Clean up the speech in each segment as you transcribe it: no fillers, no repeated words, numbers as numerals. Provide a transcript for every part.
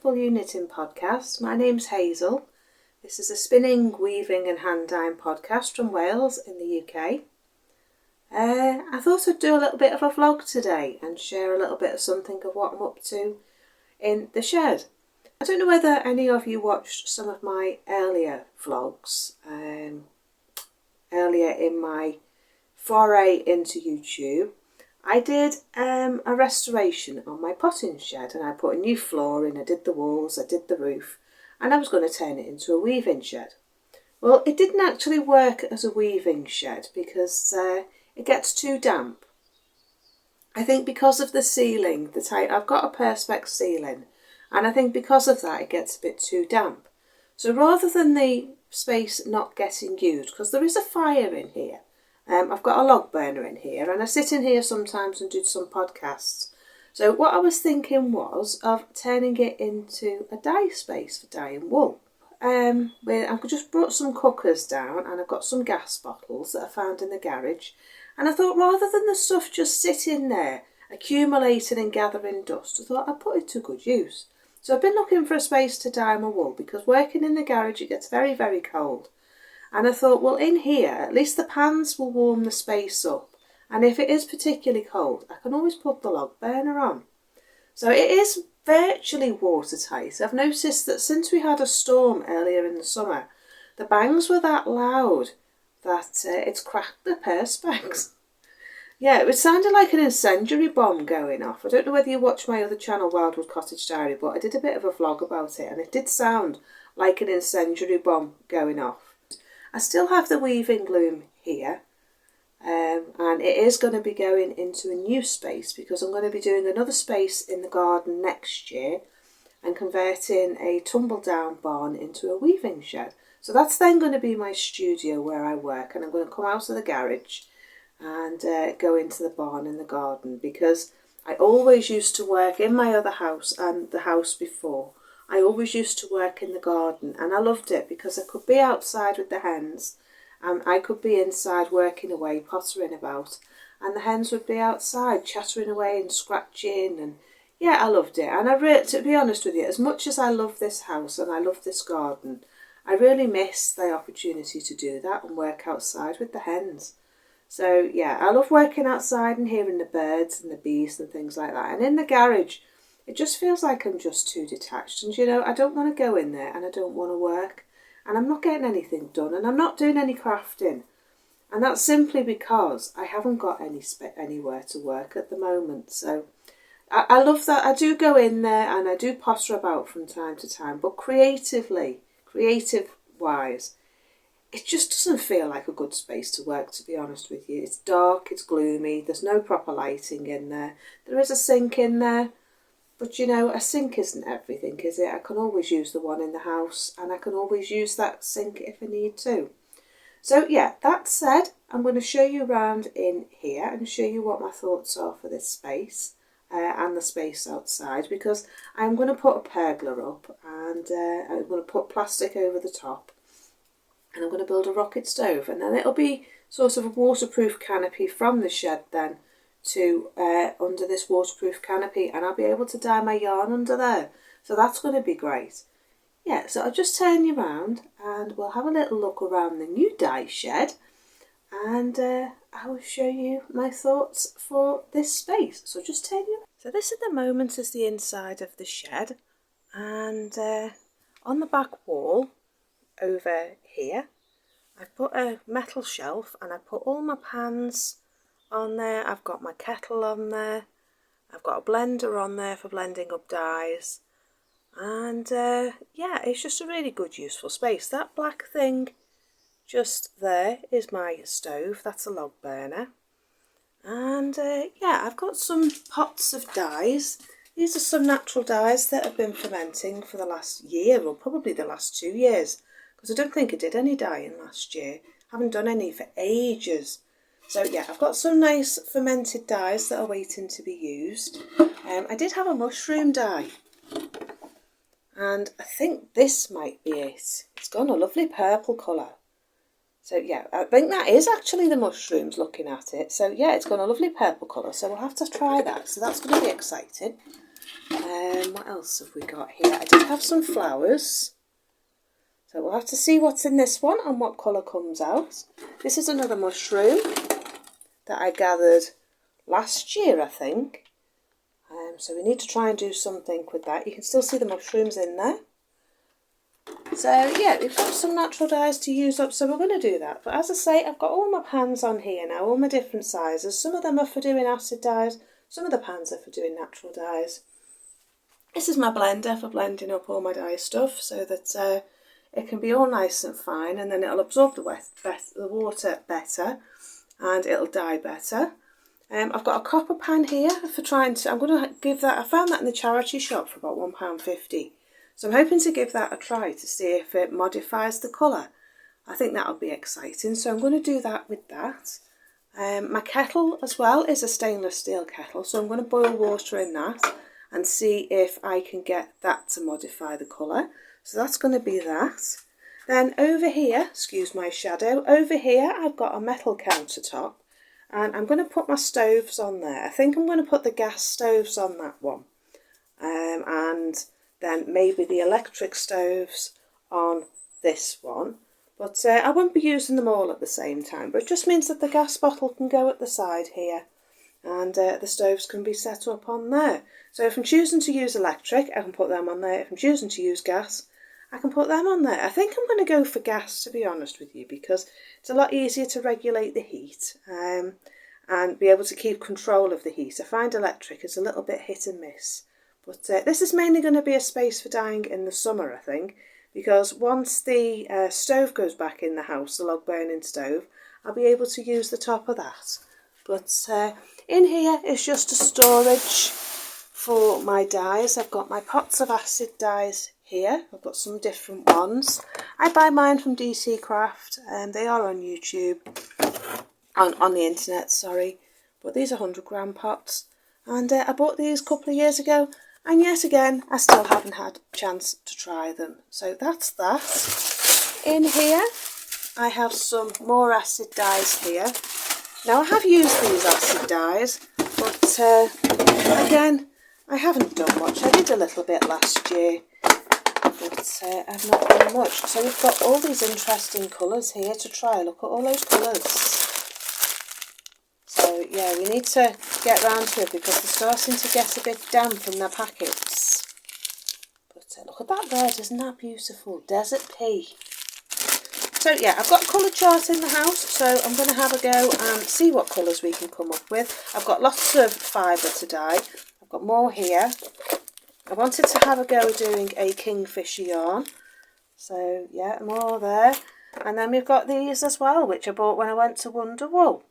Pull You Knitting podcast. My name's Hazel. This is a spinning, weaving and hand dyeing podcast from Wales in the UK. I thought I'd do a little bit of a vlog today and share a little bit of something of what I'm up to in the shed. I don't know whether any of you watched some of my earlier vlogs, earlier in my foray into YouTube. I did a restoration on my potting shed, and I put a new floor in, I did the walls, I did the roof, and I was going to turn it into a weaving shed. Well, it didn't actually work as a weaving shed because it gets too damp. I think because of the ceiling, I've got a perspex ceiling, and I think because of that it gets a bit too damp. So rather than the space not getting used, because there is a fire in here, I've got a log burner in here, and I sit in here sometimes and do some podcasts. So what I was thinking was of turning it into a dye space for dyeing wool. I've just brought some cookers down, and I've got some gas bottles that I found in the garage. And I thought rather than the stuff just sitting there, accumulating and gathering dust, I thought I'd put it to good use. So I've been looking for a space to dye my wool, because working in the garage it gets very, very cold. And I thought, well, in here, at least the pans will warm the space up. And if it is particularly cold, I can always put the log burner on. So it is virtually watertight. I've noticed that since we had a storm earlier in the summer, the bangs were that loud that it's cracked the perspex. Yeah, it sounded like an incendiary bomb going off. I don't know whether you watch my other channel, Wildwood Cottage Diary, but I did a bit of a vlog about it, and it did sound like an incendiary bomb going off. I still have the weaving loom here, and it is going to be going into a new space because I'm going to be doing another space in the garden next year and converting a tumble down barn into a weaving shed. So that's then going to be my studio where I work, and I'm going to come out of the garage and go into the barn in the garden, because I always used to work in my other house and the house before. I always used to work in the garden, and I loved it because I could be outside with the hens, and I could be inside working away, pottering about, and the hens would be outside chattering away and scratching, and yeah, I loved it. And to be honest with you, as much as I love this house and I love this garden, I really miss the opportunity to do that and work outside with the hens. So yeah, I love working outside and hearing the birds and the bees and things like that. And in the garage, it just feels like I'm just too detached. And you know, I don't want to go in there, and I don't want to work, and I'm not getting anything done, and I'm not doing any crafting. And that's simply because I haven't got anywhere to work at the moment. So I love that. I do go in there and I do potter about from time to time, but creative-wise, it just doesn't feel like a good space to work, to be honest with you. It's dark, it's gloomy, there's no proper lighting in there. There is a sink in there, but you know, a sink isn't everything, is it? I can always use the one in the house, and I can always use that sink if I need to. So yeah, that said, I'm going to show you around in here and show you what my thoughts are for this space and the space outside, because I'm going to put a pergola up, and I'm going to put plastic over the top, and I'm going to build a rocket stove, and then it'll be sort of a waterproof canopy from the shed then to under this waterproof canopy, and I'll be able to dye my yarn under there. So that's going to be great. Yeah, so I'll just turn you around and we'll have a little look around the new dye shed, and I will show you my thoughts for this space. So just turn you around. So this at the moment is the inside of the shed, and on the back wall over here I've put a metal shelf, and I put all my pans on there. I've got my kettle on there, I've got a blender on there for blending up dyes, and yeah, it's just a really good useful space. That black thing just there is my stove, that's a log burner, and yeah, I've got some pots of dyes. These are some natural dyes that have been fermenting for the last year, or probably the last 2 years, because I don't think I did any dyeing last year. Haven't done any for ages. So yeah, I've got some nice fermented dyes that are waiting to be used. I did have a mushroom dye, and I think this might be it. It's gone a lovely purple colour. So yeah, I think that is actually the mushrooms looking at it. So yeah, it's got a lovely purple colour, so we'll have to try that. So that's going to be exciting. What else have we got here? I did have some flowers. So we'll have to see what's in this one and what colour comes out. This is another mushroom that I gathered last year, I think. So we need to try and do something with that. You can still see the mushrooms in there. So yeah, we've got some natural dyes to use up, so we're going to do that. But as I say, I've got all my pans on here now, all my different sizes. Some of them are for doing acid dyes, some of the pans are for doing natural dyes. This is my blender for blending up all my dye stuff so that it can be all nice and fine, and then it'll absorb the water better and it'll dye better. I've got a copper pan here for trying to, I'm going to give that, I found that in the charity shop for about £1.50. So I'm hoping to give that a try to see if it modifies the colour. I think that'll be exciting, so I'm going to do that with that. My kettle as well is a stainless steel kettle, so I'm going to boil water in that and see if I can get that to modify the colour. So that's going to be that. Then over here, excuse my shadow, over here I've got a metal countertop and I'm going to put my stoves on there. I think I'm going to put the gas stoves on that one and then maybe the electric stoves on this one. But I won't be using them all at the same time, but it just means that the gas bottle can go at the side here and the stoves can be set up on there. So if I'm choosing to use electric, I can put them on there. If I'm choosing to use gas, I can put them on there. I think I'm going to go for gas, to be honest with you, because it's a lot easier to regulate the heat and be able to keep control of the heat. I find electric is a little bit hit and miss. But this is mainly going to be a space for dyeing in the summer, I think, because once the stove goes back in the house, the log burning stove, I'll be able to use the top of that. But in here is just a storage for my dyes. I've got my pots of acid dyes here. I've got some different ones. I buy mine from DC Craft and they are on YouTube, on the internet, sorry. But these are 100 g pots and I bought these a couple of years ago and yet again I still haven't had a chance to try them. So that's that. In here I have some more acid dyes here. Now I have used these acid dyes, but again I haven't done much. I did a little bit last year, but I've not done much. So we've got all these interesting colours here to try. Look at all those colours. So yeah, we need to get round to it because they're starting to get a bit damp in their packets. But look at that red, isn't that beautiful? Desert pea. So yeah, I've got a colour chart in the house, so I'm going to have a go and see what colours we can come up with. I've got lots of fibre to dye. I've got more here. I wanted to have a go at doing a kingfisher yarn. So yeah, more there. And then we've got these as well, which I bought when I went to Wonder Wool.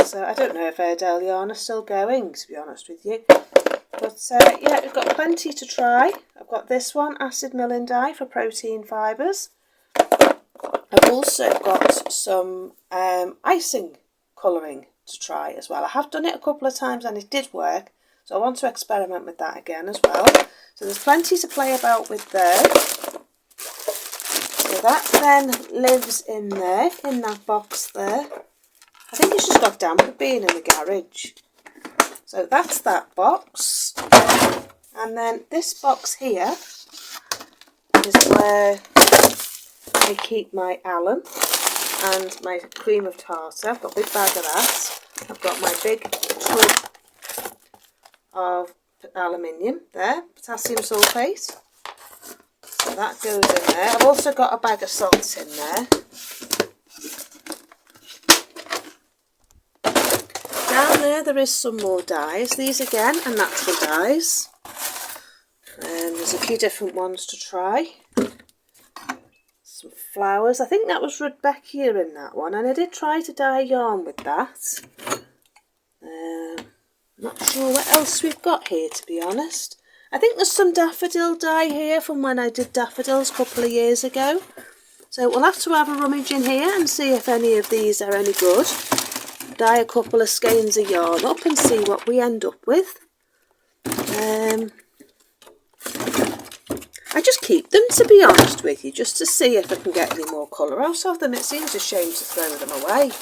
So I don't know if Airedale yarn is still going, to be honest with you. But yeah, we've got plenty to try. I've got this one, acid milling dye for protein fibres. I've also got some icing colouring to try as well. I have done it a couple of times and it did work. So I want to experiment with that again as well. So there's plenty to play about with there. So that then lives in there, in that box there. I think it's just got damp of being in the garage. So that's that box. And then this box here is where I keep my alum and my cream of tartar. I've got a big bag of that. I've got my big tub of aluminium there, potassium sulphate. So that goes in there. I've also got a bag of salts in there. Down there is some more dyes. These again are natural dyes. And there's a few different ones to try. Some flowers. I think that was Rudbeckia in that one, and I did try to dye yarn with that. Not sure what else we've got here, to be honest. I think there's some daffodil dye here from when I did daffodils a couple of years ago. So we'll have to have a rummage in here and see if any of these are any good. Dye a couple of skeins of yarn up and see what we end up with. I just keep them, to be honest with you, just to see if I can get any more colour out of them. It seems a shame to throw them away.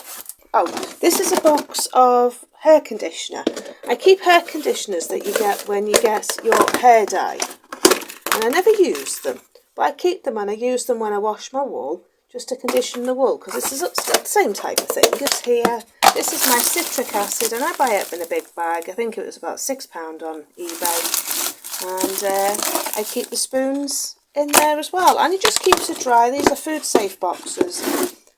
Oh, this is a box of hair conditioner. I keep hair conditioners that you get when you get your hair dye, and I never use them, but I keep them and I use them when I wash my wool, just to condition the wool, because this is the same type of thing. It's here. This is my citric acid, and I buy it in a big bag. I think it was about £6 on eBay, and I keep the spoons in there as well, and it just keeps it dry. These are food safe boxes.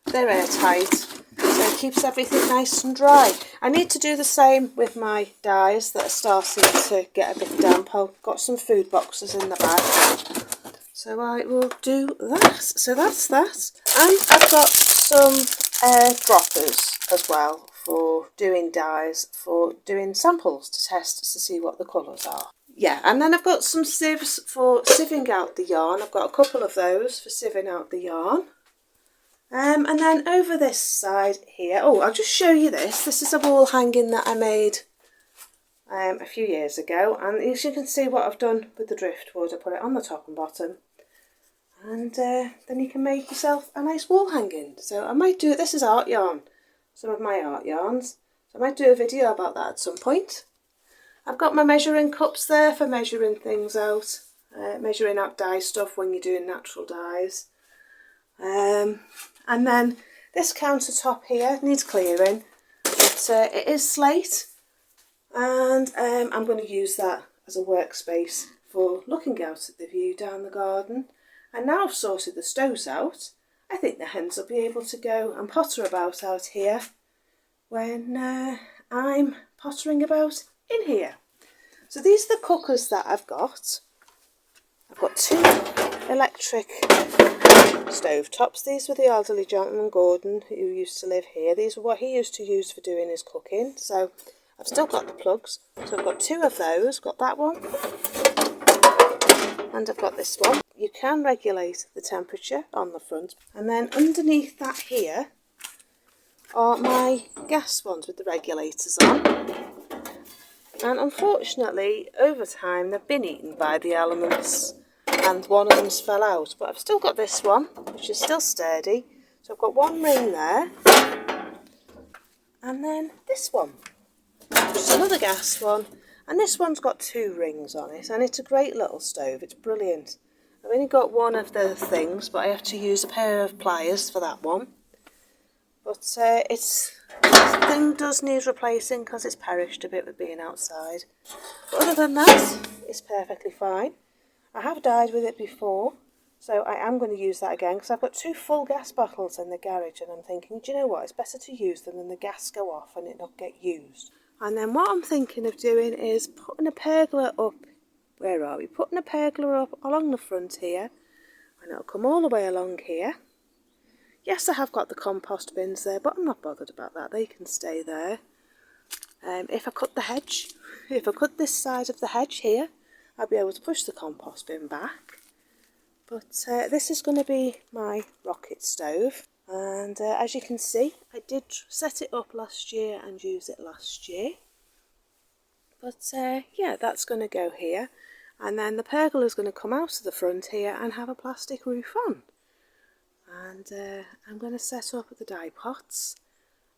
They're airtight, so it keeps everything nice and dry. I need to do the same with my dyes that are starting to get a bit damp. I've got some food boxes in the bag, so I will do that. So that's that. And I've got some droppers as well for doing dyes, for doing samples to test to see what the colours are. Yeah, and then I've got some sieves for sieving out the yarn. I've got a couple of those for sieving out the yarn. And then over this side here, oh, I'll just show you this. This is a wall hanging that I made a few years ago. And as you can see what I've done with the driftwood, I put it on the top and bottom. And then you can make yourself a nice wall hanging. So I might do, this is art yarn, some of my art yarns. So I might do a video about that at some point. I've got my measuring cups there for measuring things out, measuring out dye stuff when you're doing natural dyes. And then this countertop here needs clearing, but it is slate, and I'm going to use that as a workspace for looking out at the view down the garden. And now I've sorted the stoves out, I think the hens will be able to go and potter about out here when I'm pottering about in here. So these are the cookers that I've got. I've got 2 electric stove tops. These were the elderly gentleman Gordon who used to live here. These were what he used to use for doing his cooking. So I've still got the plugs. So I've got 2 of those. Got that one. And I've got this one. You can regulate the temperature on the front. And then underneath that here are my gas ones with the regulators on. And unfortunately, over time, they've been eaten by the elements and one of them's fell out. But I've still got this one, which is still sturdy. So I've got 1 ring there. And then this one, which is another gas one. And this one's got 2 rings on it. And it's a great little stove. It's brilliant. I've only got one of the things, but I have to use a pair of pliers for that one. But this thing does need replacing because it's perished a bit with being outside. But other than that, it's perfectly fine. I have dyed with it before, so I am going to use that again because I've got 2 full gas bottles in the garage, and I'm thinking, do you know what, it's better to use them than the gas go off and it not get used. And then what I'm thinking of doing is putting a pergola up. Where are we? Putting a pergola up along the front here, and it'll come all the way along here. Yes, I have got the compost bins there, but I'm not bothered about that. They can stay there. If I cut the hedge, if I cut this side of the hedge here, I'll be able to push the compost bin back. But this is going to be my rocket stove. And as you can see, I did set it up last year and use it last year. But yeah, that's going to go here. And then the pergola is going to come out of the front here and have a plastic roof on. And I'm going to set up the dye pots.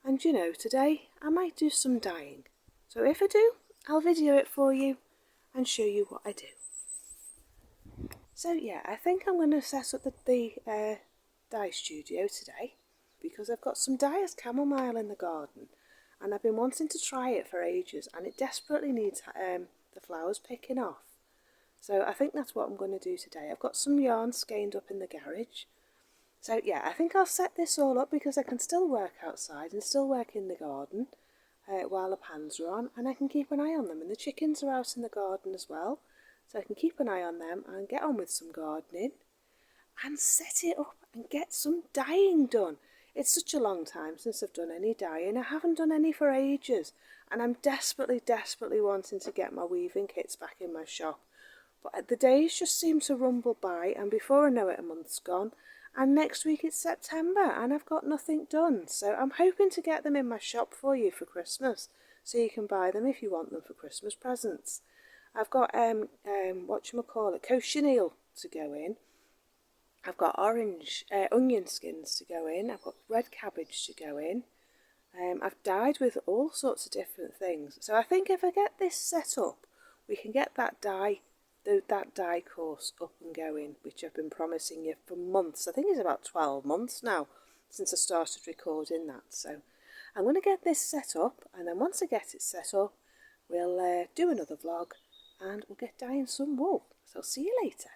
And you know, today I might do some dyeing. So if I do, I'll video it for you and show you what I do. So yeah, I think I'm going to set up the dye studio today because I've got some dyer's chamomile in the garden. And I've been wanting to try it for ages, and it desperately needs the flowers picking off. So I think that's what I'm going to do today. I've got some yarn skeined up in the garage. So yeah, I think I'll set this all up because I can still work outside and still work in the garden while the pans are on, and I can keep an eye on them. And the chickens are out in the garden as well, so I can keep an eye on them and get on with some gardening and set it up and get some dyeing done. It's such a long time since I've done any dyeing. I haven't done any for ages, and I'm desperately wanting to get my weaving kits back in my shop. But the days just seem to rumble by, and before I know it, a month's gone, and next week it's September, and I've got nothing done. So I'm hoping to get them in my shop for you for Christmas, so you can buy them if you want them for Christmas presents. I've got cochineal to go in. I've got orange onion skins to go in. I've got red cabbage to go in. I've dyed with all sorts of different things. So I think if I get this set up, we can get that dye course up and going, which I've been promising you for months. I think it's about 12 months now since I started recording that. So I'm going to get this set up, and then once I get it set up, we'll do another vlog and we'll get dyeing some wool. So see you later.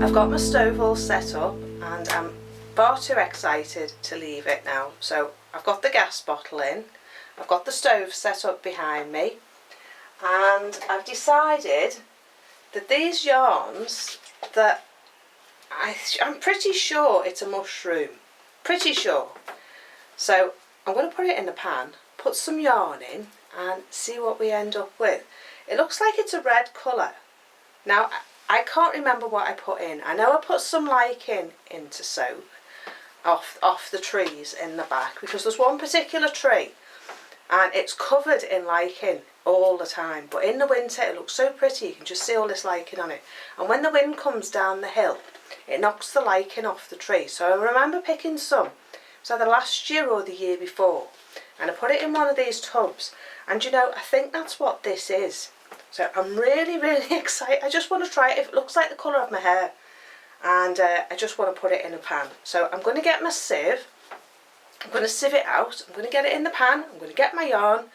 I've got my stove all set up and I'm far too excited to leave it now. So I've got the gas bottle in, I've got the stove set up behind me, and I've decided that these yarns, that I'm pretty sure it's a mushroom, pretty sure. So I'm going to put it in the pan, put some yarn in and see what we end up with. It looks like it's a red colour. Now I can't remember what I put in. I know I put some lichen in to soak off the trees in the back, because there's one particular tree and it's covered in lichen all the time, but in the winter it looks so pretty. You can just see all this lichen on it, and when the wind comes down the hill it knocks the lichen off the tree. So I remember picking some, so either last year or the year before, and I put it in one of these tubs, and you know, I think that's what this is. So I'm really excited. I just want to try it. If it looks like the colour of my hair, and I just want to put it in a pan. So I'm going to get my sieve, I'm going to sieve it out, I'm going to get it in the pan, I'm going to get my yarn,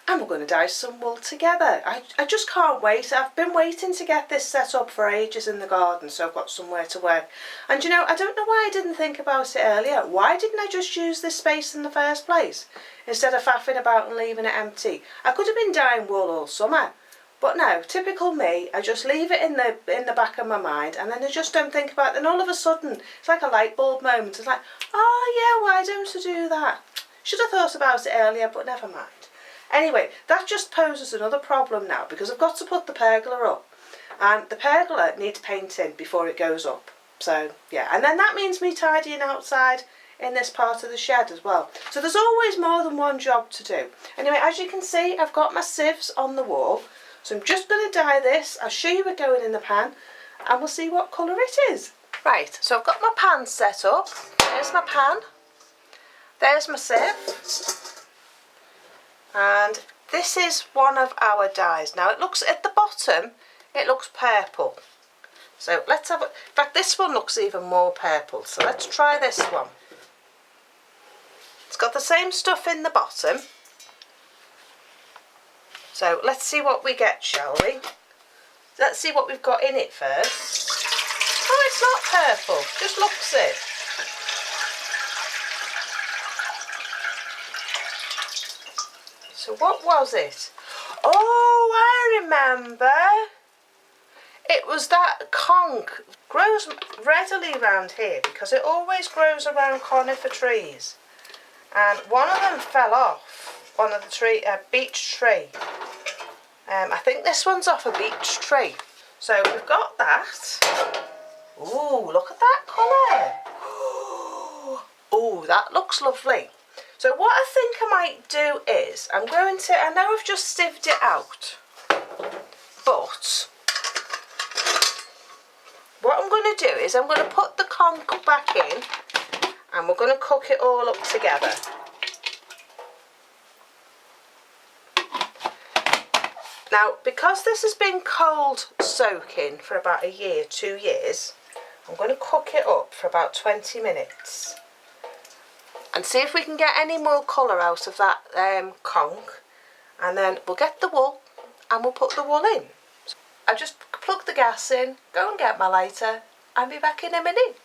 and we're going to dye some wool together. I just can't wait. I've been waiting to get this set up for ages in the garden, so I've got somewhere to work. And you know, I don't know why I didn't think about it earlier. Why didn't I just use this space in the first place, instead of faffing about and leaving it empty? I could have been dyeing wool all summer. But no, typical me, I just leave it in the back of my mind, and then I just don't think about it. And all of a sudden, it's like a light bulb moment. It's like, oh yeah, why don't I do that? Should have thought about it earlier, but never mind. Anyway, that just poses another problem now, because I've got to put the pergola up. And the pergola needs painting before it goes up. So, yeah. And then that means me tidying outside in this part of the shed as well. So there's always more than one job to do. Anyway, as you can see, I've got my sieves on the wall. So I'm just going to dye this. I'll show you it going in the pan, and we'll see what colour it is. Right, so I've got my pan set up. There's my pan. There's my sieve. And this is one of our dyes. Now it looks, at the bottom, it looks purple. So let's have a, in fact this one looks even more purple. So let's try this one. It's got the same stuff in the bottom. So let's see what we get, shall we? Let's see what we've got in it first. Oh, it's not purple, just looks it. So what was it? Oh, I remember. It was that conk. Grows readily around here because it always grows around conifer trees. And one of them fell off, one of the tree, beech tree. I think this one's off a beech tree. So we've got that. Ooh, look at that colour. Ooh, that looks lovely. So what I think I might do is, I'm going to, I know I've just sieved it out, but what I'm going to do is I'm going to put the conk back in and we're going to cook it all up together. Now, because this has been cold soaking for about a year, 2 years, I'm going to cook it up for about 20 minutes and see if we can get any more colour out of that conk, and then we'll get the wool and we'll put the wool in. I just plug the gas in, go and get my lighter, and be back in a minute.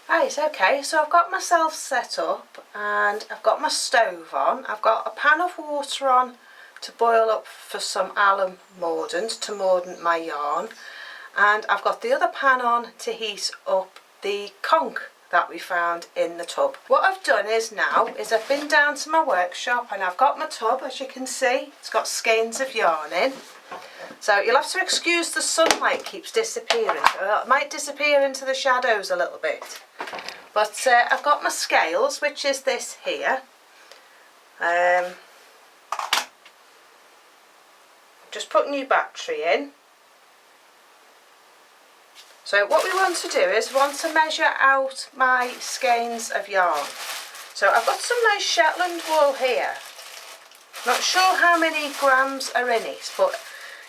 Right, okay, so I've got myself set up and I've got my stove on. I've got a pan of water on to boil up for some alum mordant to mordant my yarn, and I've got the other pan on to heat up the conk that we found in the tub. What I've done is I've been down to my workshop and I've got my tub, as you can see. It's got skeins of yarn in. So you'll have to excuse the sunlight keeps disappearing. It might disappear into the shadows a little bit. But I've got my scales, which is this here. Just put new battery in. So what we want to do is measure out my skeins of yarn. So I've got some nice Shetland wool here. Not sure how many grams are in it, but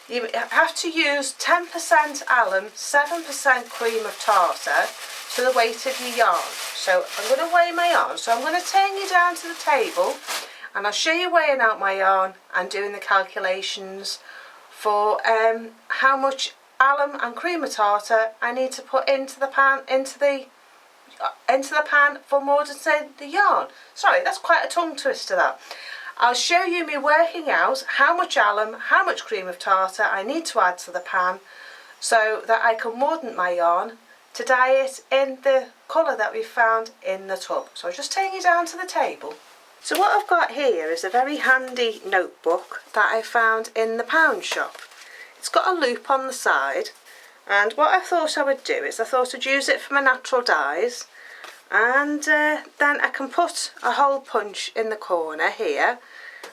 you have to use 10% alum, 7% cream of tartar to the weight of your yarn. So I'm going to weigh my yarn. So I'm going to turn you down to the table and I'll show you weighing out my yarn and doing the calculations for how much alum and cream of tartar I need to put into the pan for mordanting the yarn. Sorry, that's quite a tongue twister that. I'll show you me working out how much alum, how much cream of tartar I need to add to the pan so that I can mordant my yarn to dye it in the colour that we found in the tub. So I'll just take you down to the table. So what I've got here is a very handy notebook that I found in the pound shop. It's got a loop on the side, and what I thought I would do is I thought I'd use it for my natural dyes, and then I can put a hole punch in the corner here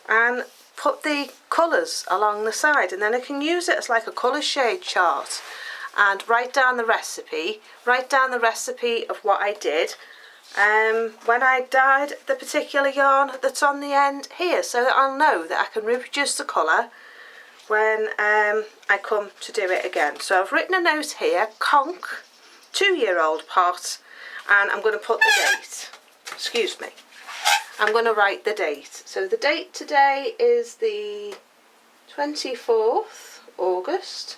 and put the colours along the side, and then I can use it as like a colour shade chart and write down the recipe of what I did when I dyed the particular yarn that's on the end here, so that I'll know that I can reproduce the colour when I come to do it again. So I've written a note here, conk, 2-year-old pot, and I'm going to put the date. Excuse me. I'm going to write the date. So the date today is the 24th August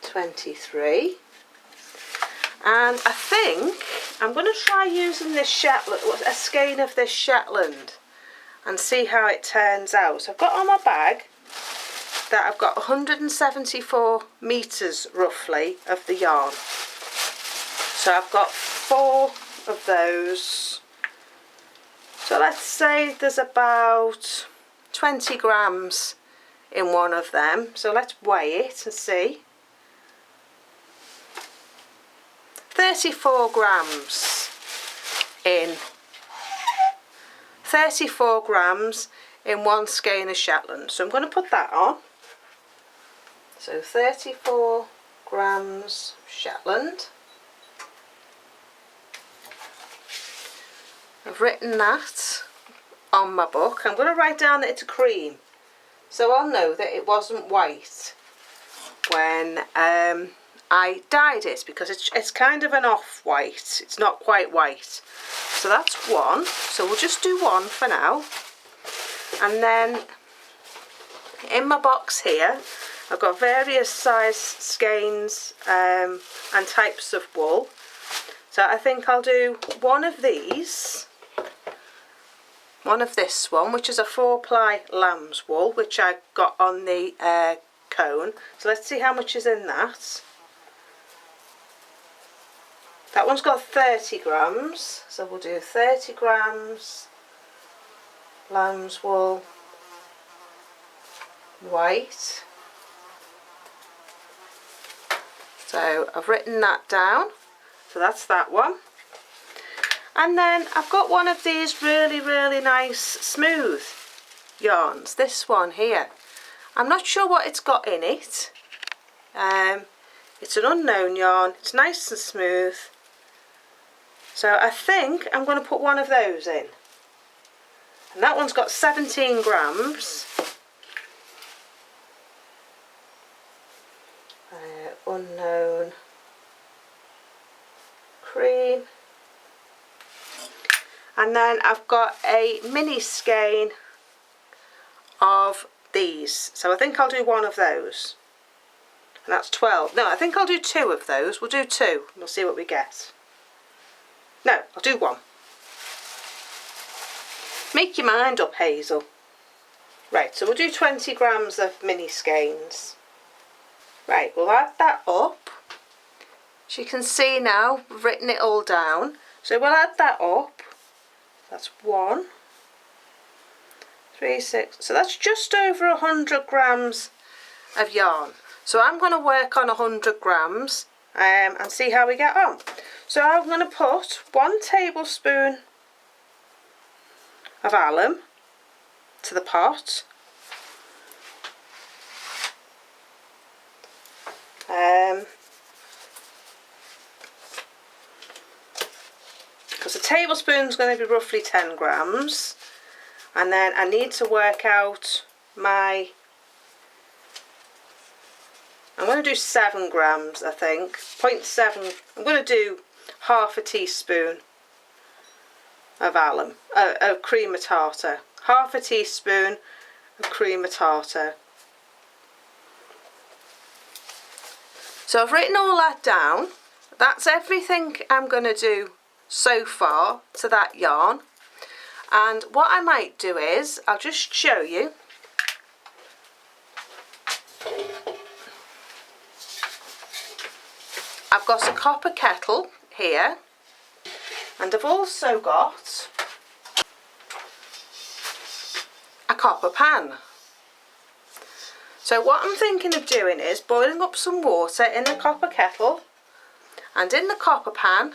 23, and I think I'm going to try using this Shetland, a skein of this Shetland, and see how it turns out. I've got on my bag that I've got 174 metres roughly of the yarn. So I've got 4 of those. So let's say there's about 20 grams in one of them. So let's weigh it and see. 34 grams in 34 grams in one skein of Shetland. So I'm going to put that on. So 34 grams Shetland. I've written that on my book. I'm going to write down that it's a cream, so I'll know that it wasn't white when I dyed it, because it's kind of an off-white. It's not quite white. So that's one. So we'll just do one for now. And then in my box here, I've got various size skeins and types of wool. So I think I'll do one of these, one of this one, which is a 4-ply lamb's wool, which I got on the cone. So let's see how much is in that. That one's got 30 grams, so we'll do 30 grams lamb's wool white. So I've written that down, so that's that one. And then I've got one of these really nice smooth yarns, this one here. I'm not sure what it's got in it. It's an unknown yarn, it's nice and smooth. So I think I'm going to put one of those in. And that one's got 17 grams. unknown cream. And then I've got a mini skein of these. So I think I'll do one of those. And that's 12. No, I think I'll do 2 of those. We'll do 2. We'll see what we get. No, I'll do 1. Make your mind up, Hazel. Right, so we'll do 20 grams of mini skeins. Right, we'll add that up. As you can see now, we've written it all down. So we'll add that up. That's 1, 3, 6. So that's just over 100 grams of yarn. So I'm going to work on 100 grams and see how we get on. So I'm going to put 1 tablespoon of alum to the pot. Because a tablespoon is going to be roughly 10 grams. And then I need to work out my... I'm going to do 7 grams, I think. 0.7. I'm going to do half a teaspoon of alum, of cream of tartar. Half a teaspoon of cream of tartar. So I've written all that down. That's everything I'm going to do so far to that yarn. And what I might do is, I'll just show you. I've got a copper kettle here, and I've also got a copper pan. So what I'm thinking of doing is boiling up some water in the copper kettle and in the copper pan,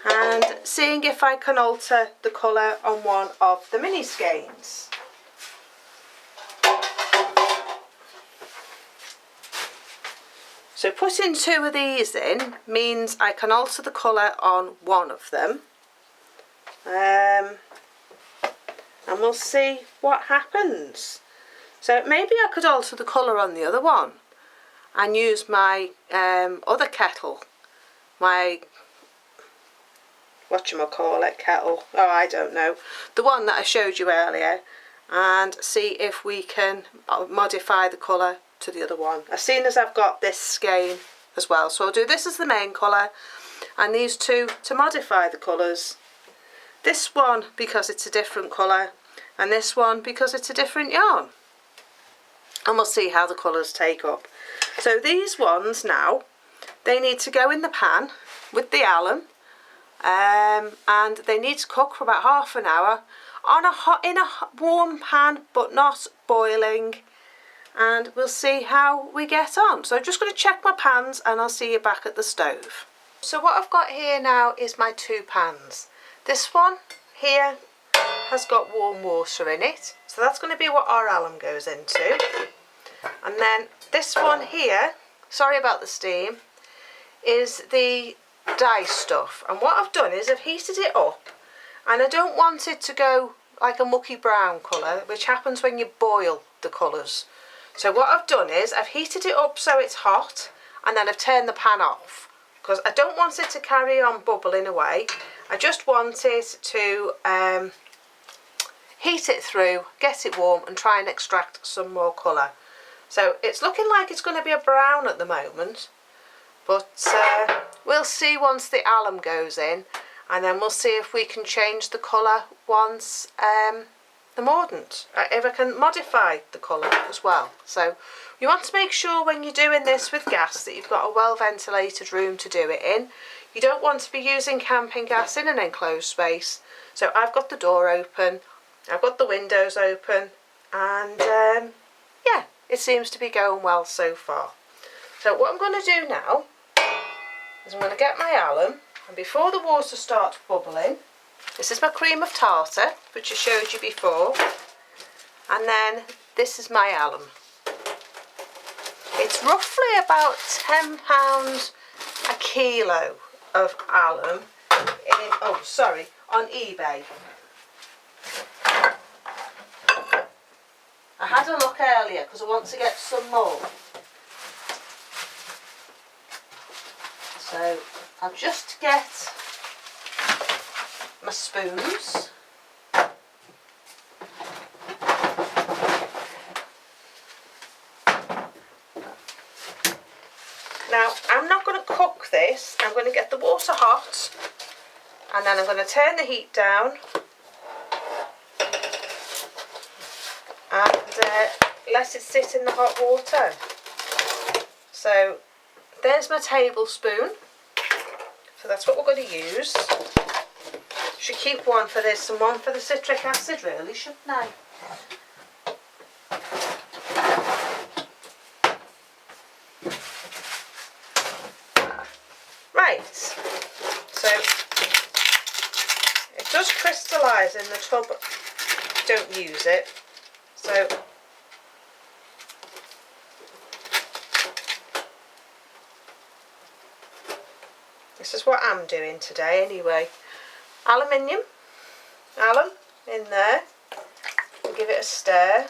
and seeing if I can alter the colour on one of the mini skeins. So putting 2 of these in means I can alter the colour on one of them. And we'll see what happens. So maybe I could alter the colour on the other one and use my other kettle, my whatchamacallit kettle, oh I don't know, the one that I showed you earlier, and see if we can modify the colour to the other one, as soon as I've got this skein as well. So I'll do this as the main colour and these 2 to modify the colours. This one because it's a different colour and this one because it's a different yarn. And we'll see how the colours take up. So these ones now, they need to go in the pan with the alum, and they need to cook for about half an hour on in a warm pan, but not boiling. And we'll see how we get on. So I'm just going to check my pans and I'll see you back at the stove. So what I've got here now is my 2 pans. This one here has got warm water in it, so that's going to be what our alum goes into. And then this one here, sorry about the steam, is the dye stuff. And what I've done is I've heated it up, and I don't want it to go like a mucky brown colour, which happens when you boil the colours. So what I've done is I've heated it up so it's hot, and then I've turned the pan off, because I don't want it to carry on bubbling away. I just want it to heat it through, get it warm, and try and extract some more colour. So it's looking like it's going to be a brown at the moment, but we'll see once the alum goes in, and then we'll see if we can change the colour once the mordant, if I can modify the colour as well. So you want to make sure when you're doing this with gas that you've got a well ventilated room to do it in. You don't want to be using camping gas in an enclosed space. So I've got the door open, I've got the windows open, and yeah, it seems to be going well so far. So what I'm going to do now is I'm going to get my alum, and before the water starts bubbling, this is my cream of tartar, which I showed you before, and then this is my alum. It's roughly about £10 a kilo of alum on eBay. I had a look earlier because I want to get some more. So I'll just get my spoons. Now I'm not going to cook this, I'm going to get the water hot and then I'm going to turn the heat down and let it sit in the hot water. So there's my tablespoon, so that's what we're going to use. Should keep one for this and one for the citric acid really, shouldn't I? Right, so it does crystallise in the tub, don't use it. So this is what I'm doing today anyway. Alum in there, and give it a stir.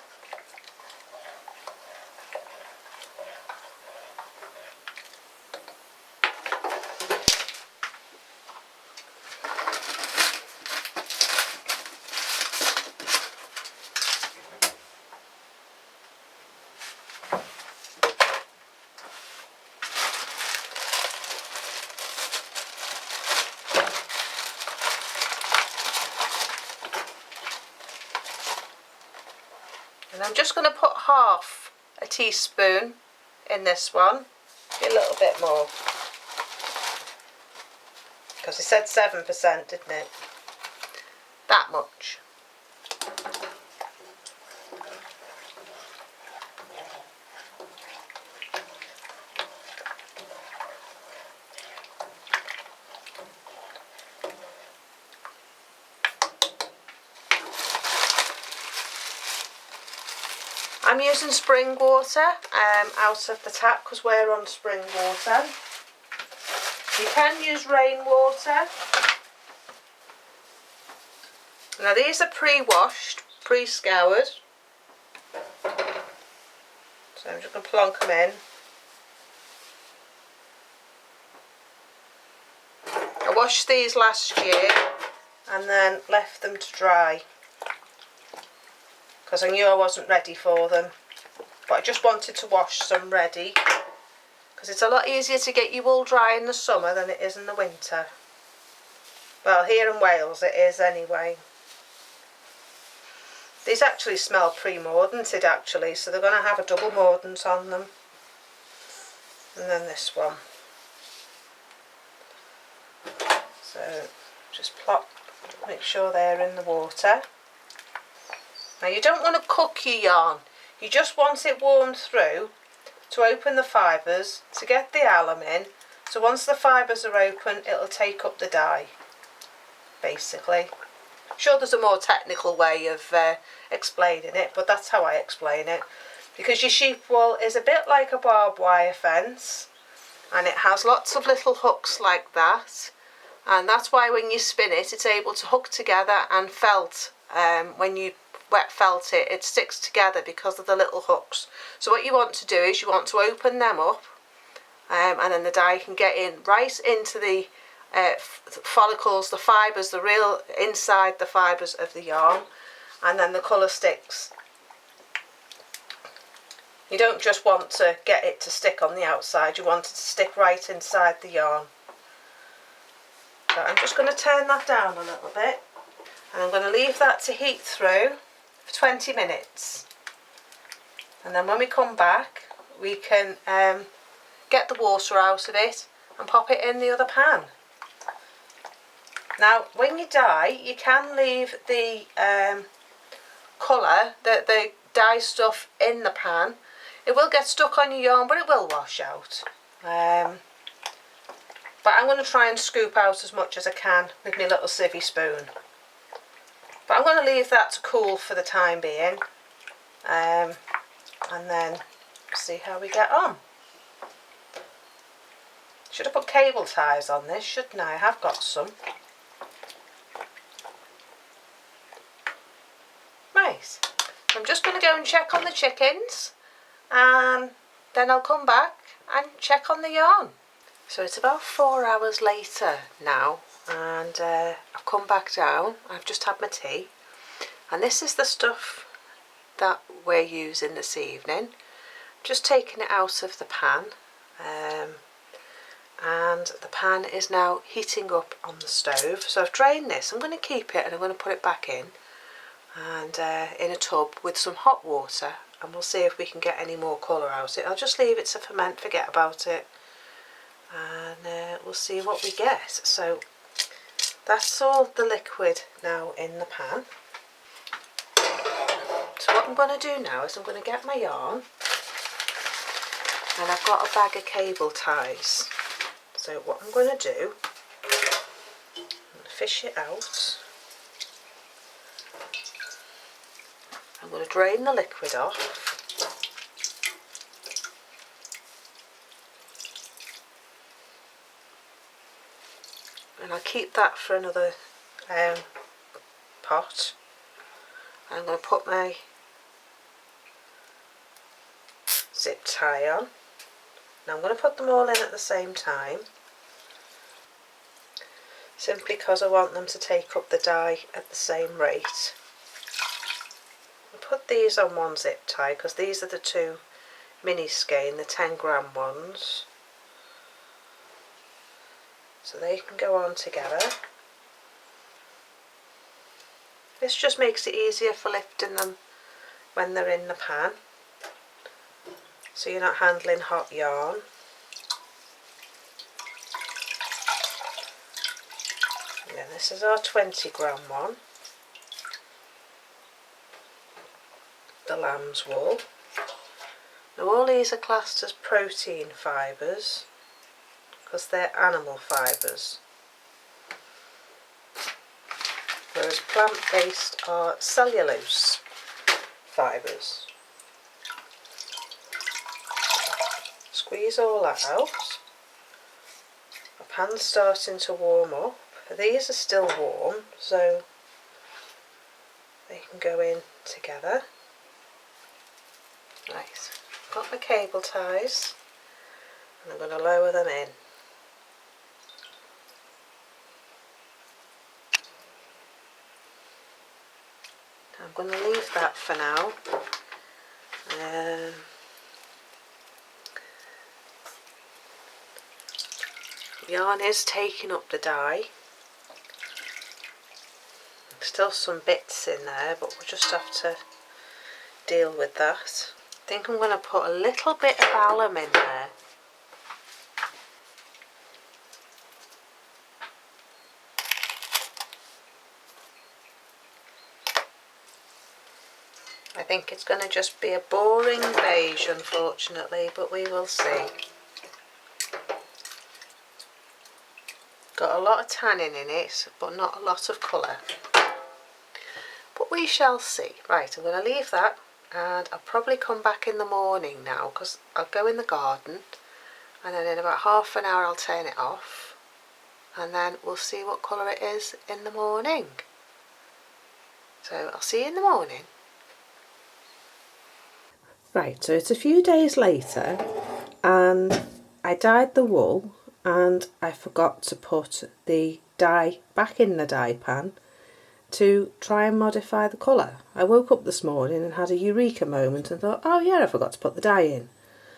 And I'm just going to put half a teaspoon in this one, a little bit more, because it said 7%, didn't it? That much. I'm using spring water out of the tap because we're on spring water. You can use rainwater. Now these are pre-washed, pre-scoured. So I'm just going to plonk them in. I washed these last year and then left them to dry, because I knew I wasn't ready for them, but I just wanted to wash some ready, because it's a lot easier to get your wool dry in the summer than it is in the winter. Well, here in Wales it is anyway. These actually smell pre-mordanted actually, so they're going to have a double mordant on them. And then this one. So just plop, make sure they're in the water. Now you don't want to cook your yarn, you just want it warmed through to open the fibres, to get the alum in, so once the fibres are open it'll take up the dye, basically. I'm sure there's a more technical way of explaining it, but that's how I explain it, because your sheep wool is a bit like a barbed wire fence and it has lots of little hooks like that, and that's why when you spin it it's able to hook together and felt. When you wet felt it, it sticks together because of the little hooks. So what you want to do is you want to open them up and then the dye can get in right into the follicles, the fibres, the real inside the fibres of the yarn, and then the colour sticks. You don't just want to get it to stick on the outside, you want it to stick right inside the yarn. So I'm just going to turn that down a little bit and I'm going to leave that to heat through for 20 minutes, and then when we come back we can get the water out of it and pop it in the other pan. Now when you dye you can leave the colour, the dye stuff in the pan. It will get stuck on your yarn but it will wash out, but I'm going to try and scoop out as much as I can with my little sievie spoon. But I'm going to leave that to cool for the time being, and then see how we get on. Should have put cable ties on this, shouldn't I? I have got some. Right, so I'm just going to go and check on the chickens, and then I'll come back and check on the yarn. So it's about 4 hours later now, and I've come back down. I've just had my tea, and this is the stuff that we're using this evening. Just taking it out of the pan, and the pan is now heating up on the stove. So I've drained this. I'm going to keep it and I'm going to put it back in, and in a tub with some hot water, and we'll see if we can get any more colour out of it. I'll just leave it to ferment, forget about it, and we'll see what we get. So that's all the liquid now in the pan. So what I'm going to do now is I'm going to get my yarn, and I've got a bag of cable ties. So what I'm going to do, I'm going to fish it out. I'm going to drain the liquid off. And I'll keep that for another pot. I'm going to put my zip tie on. Now I'm going to put them all in at the same time, simply because I want them to take up the dye at the same rate. I'll put these on one zip tie because these are the two mini skein, the 10-gram ones. So they can go on together. This just makes it easier for lifting them when they're in the pan, so you're not handling hot yarn. And then this is our 20-gram one, the lamb's wool. Now all these are classed as protein fibres because they're animal fibres, whereas plant-based are cellulose fibres. Squeeze all that out. The pan's starting to warm up. These are still warm, so they can go in together. Right, got my cable ties, and I'm going to lower them in. I'm going to leave that for now. Yarn is taking up the dye. Still some bits in there, but we'll just have to deal with that. I think I'm going to put a little bit of alum in there. I think it's going to just be a boring beige, unfortunately, but we will see. Got a lot of tannin in it, but not a lot of colour. But we shall see. Right, I'm going to leave that, and I'll probably come back in the morning now, because I'll go in the garden, and then in about half an hour I'll turn it off, and then we'll see what colour it is in the morning. So I'll see you in the morning. Right, so it's a few days later, and I dyed the wool, and I forgot to put the dye back in the dye pan to try and modify the colour. I woke up this morning and had a eureka moment and thought, oh yeah, I forgot to put the dye in.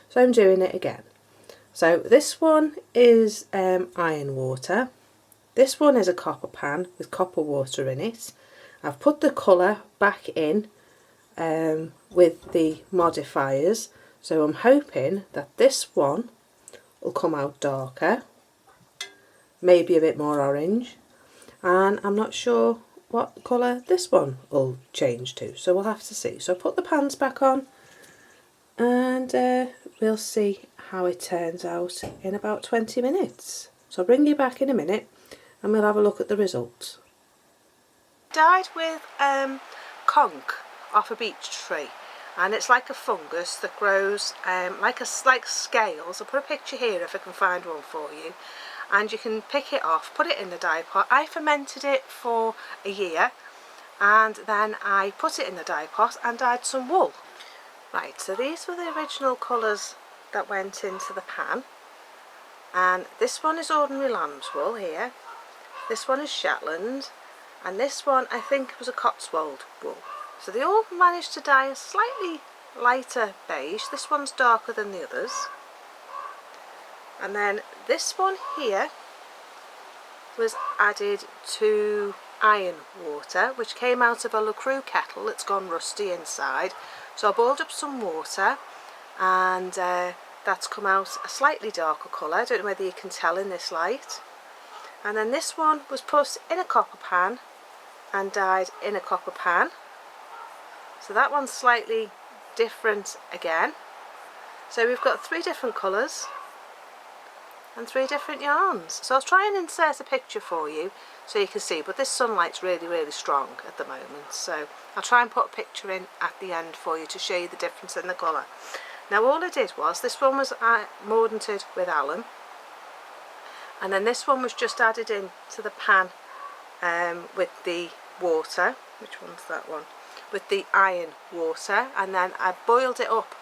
So I'm doing it again. So this one is iron water. This one is a copper pan with copper water in it. I've put the colour back in with the modifiers, so I'm hoping that this one will come out darker, maybe a bit more orange, and I'm not sure what colour this one will change to, so we'll have to see. So I'll put the pans back on, and we'll see how it turns out in about 20 minutes. So I'll bring you back in a minute and we'll have a look at the results. Dyed with conk off a beech tree, and it's like a fungus that grows like scales. I'll put a picture here if I can find one for you, and you can pick it off, put it in the dye pot. I fermented it for a year, and then I put it in the dye pot and dyed some wool. Right, so these were the original colours that went into the pan. and this one is ordinary lamb's wool here, this one is Shetland, and this one I think was a Cotswold wool. So they all managed to dye a slightly lighter beige. This one's darker than the others. And then this one here was added to iron water, which came out of a LaCroix kettle that's gone rusty inside. So I boiled up some water, and that's come out a slightly darker colour. I don't know whether you can tell in this light. And then this one was put in a copper pan and dyed in a copper pan. So that one's slightly different again. So we've got 3 different colours and 3 different yarns. So I'll try and insert a picture for you so you can see, but this sunlight's really strong at the moment, so I'll try and put a picture in at the end for you to show you the difference in the colour. Now all I did was, this one was mordanted with alum, and then this one was just added in to the pan with the water. Which one's that one? With the iron water, and then I boiled it up.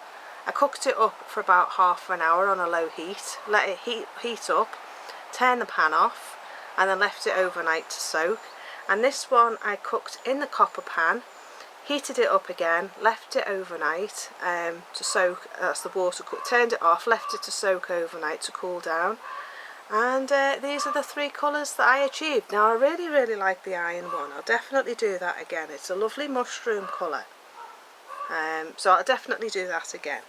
I cooked it up for about half an hour on a low heat, let it heat up, turn the pan off, and then left it overnight to soak. And this one I cooked in the copper pan, heated it up again, left it overnight to soak, as the water cooked, turned it off, left it to soak overnight to cool down. And these are the 3 colours that I achieved. Now I really like the iron one. I'll definitely do that again. It's a lovely mushroom colour, so I'll definitely do that again.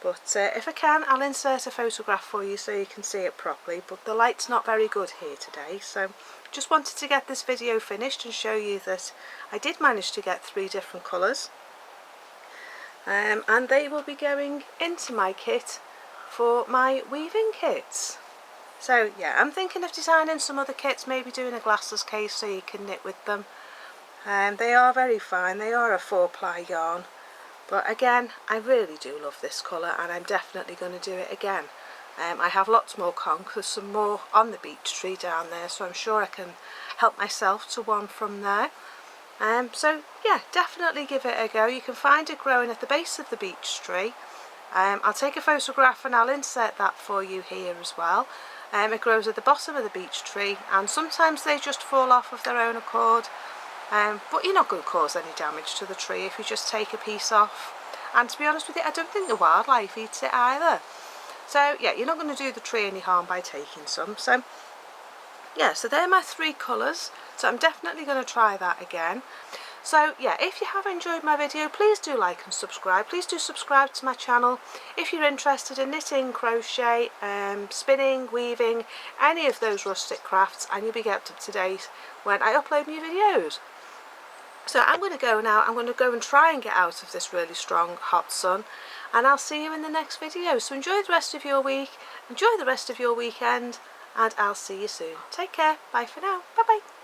But if I can, I'll insert a photograph for you so you can see it properly, but the light's not very good here today, so just wanted to get this video finished and show you that I did manage to get 3 different colours, and they will be going into my kit for my weaving kits. So yeah, I'm thinking of designing some other kits, maybe doing a glasses case so you can knit with them. They are very fine, they are a 4-ply yarn, but again, I really do love this colour, and I'm definitely going to do it again. I have lots more conk, there's some more on the beech tree down there, so I'm sure I can help myself to one from there. So yeah, definitely give it a go. You can find it growing at the base of the beech tree. I'll take a photograph and I'll insert that for you here as well. It grows at the bottom of the beech tree, and sometimes they just fall off of their own accord, but you're not going to cause any damage to the tree if you just take a piece off. And to be honest with you, I don't think the wildlife eats it either. So yeah, you're not going to do the tree any harm by taking some. So yeah, so they're my 3 colours, so I'm definitely going to try that again. So yeah, if you have enjoyed my video, please do like and subscribe. Please do subscribe to my channel if you're interested in knitting, crochet, spinning, weaving, any of those rustic crafts, and you'll be kept up to date when I upload new videos. So I'm going to go now. I'm going to go and try and get out of this really strong hot sun, and I'll see you in the next video. So enjoy the rest of your week, enjoy the rest of your weekend, and I'll see you soon. Take care. Bye for now. Bye bye.